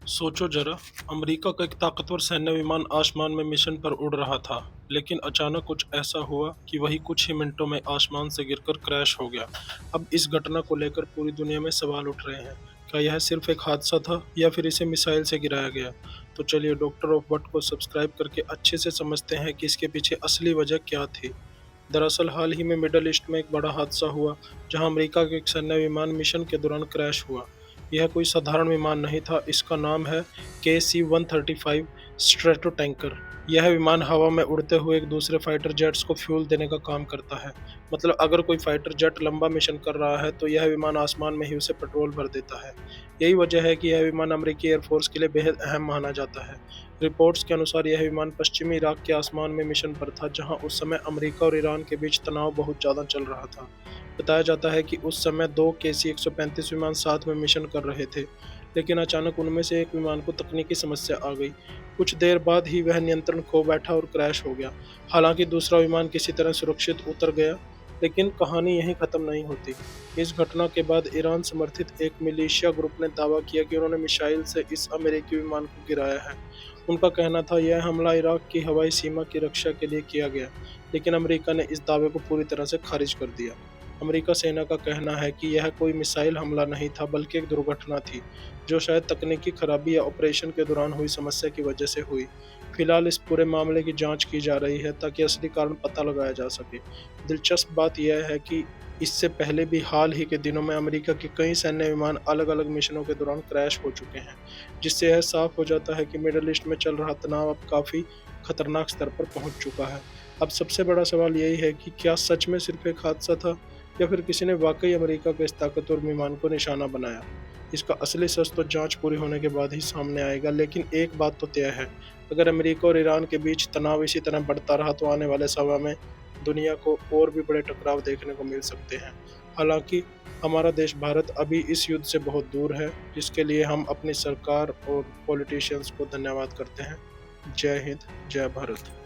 सोचो जरा, अमेरिका का एक ताकतवर सैन्य विमान आसमान में मिशन पर उड़ रहा था। लेकिन अचानक कुछ ऐसा हुआ कि वही कुछ ही मिनटों में आसमान से गिरकर क्रैश हो गया। अब इस घटना को लेकर पूरी दुनिया में सवाल उठ रहे हैं। क्या यह सिर्फ एक हादसा था या फिर इसे मिसाइल से गिराया गया? तो चलिए डॉक्टर ऑफ बट को सब्सक्राइब करके अच्छे से समझते हैं कि इसके पीछे असली वजह क्या थी। दरअसल हाल ही में मिडल ईस्ट में एक बड़ा हादसा हुआ, जहां अमेरिका का एक सैन्य विमान मिशन के दौरान क्रैश हुआ। यह कोई साधारण विमान नहीं था, इसका नाम है KC-135 स्ट्रेटो टैंकर। यह विमान हवा में उड़ते हुए एक दूसरे फाइटर जेट्स को फ्यूल देने का काम करता है। मतलब अगर कोई फाइटर जेट लंबा मिशन कर रहा है तो यह विमान आसमान में ही उसे पेट्रोल भर देता है। यही वजह है कि यह विमान अमेरिकी एयरफोर्स के लिए बेहद अहम माना जाता है। रिपोर्ट्स के अनुसार यह विमान पश्चिमी इराक के आसमान में मिशन पर था, जहां उस समय अमेरिका और ईरान के बीच तनाव बहुत ज़्यादा चल रहा था। बताया जाता है कि उस समय 2 KC-135 विमान साथ में मिशन कर रहे थे, लेकिन अचानक उनमें से एक विमान को तकनीकी समस्या आ गई। कुछ देर बाद ही वह नियंत्रण खो बैठा और क्रैश हो गया। हालांकि दूसरा विमान किसी तरह सुरक्षित उतर गया, लेकिन कहानी यहीं खत्म नहीं होती। इस घटना के बाद ईरान समर्थित एक मिलिशिया ग्रुप ने दावा किया कि उन्होंने मिसाइल से इस अमेरिकी विमान को गिराया है। उनका कहना था यह हमला इराक की हवाई सीमा की रक्षा के लिए किया गया, लेकिन अमेरिका ने इस दावे को पूरी तरह से खारिज कर दिया। अमेरिका सेना का कहना है कि यह कोई मिसाइल हमला नहीं था, बल्कि एक दुर्घटना थी, जो शायद तकनीकी खराबी या ऑपरेशन के दौरान हुई समस्या की वजह से हुई। फिलहाल इस पूरे मामले की जांच की जा रही है ताकि असली कारण पता लगाया जा सके। दिलचस्प बात यह है कि इससे पहले भी हाल ही के दिनों में अमेरिका के कई सैन्य विमान अलग-अलग मिशनों के दौरान क्रैश हो चुके हैं, जिससे यह साफ हो जाता है कि मिडल ईस्ट में चल रहा तनाव अब काफ़ी खतरनाक स्तर पर पहुंच चुका है। अब सबसे बड़ा सवाल यही है कि क्या सच में सिर्फ एक हादसा था, या फिर किसी ने वाकई अमेरिका के इस ताकतवर विमान को निशाना बनाया? इसका असली सच तो जांच पूरी होने के बाद ही सामने आएगा, लेकिन एक बात तो तय है, अगर अमेरिका और ईरान के बीच तनाव इसी तरह बढ़ता रहा तो आने वाले समय में दुनिया को और भी बड़े टकराव देखने को मिल सकते हैं। हालांकि हमारा देश भारत अभी इस युद्ध से बहुत दूर है, जिसके लिए हम अपनी सरकार और पॉलिटिशियंस को धन्यवाद करते हैं। जय हिंद, जय भारत।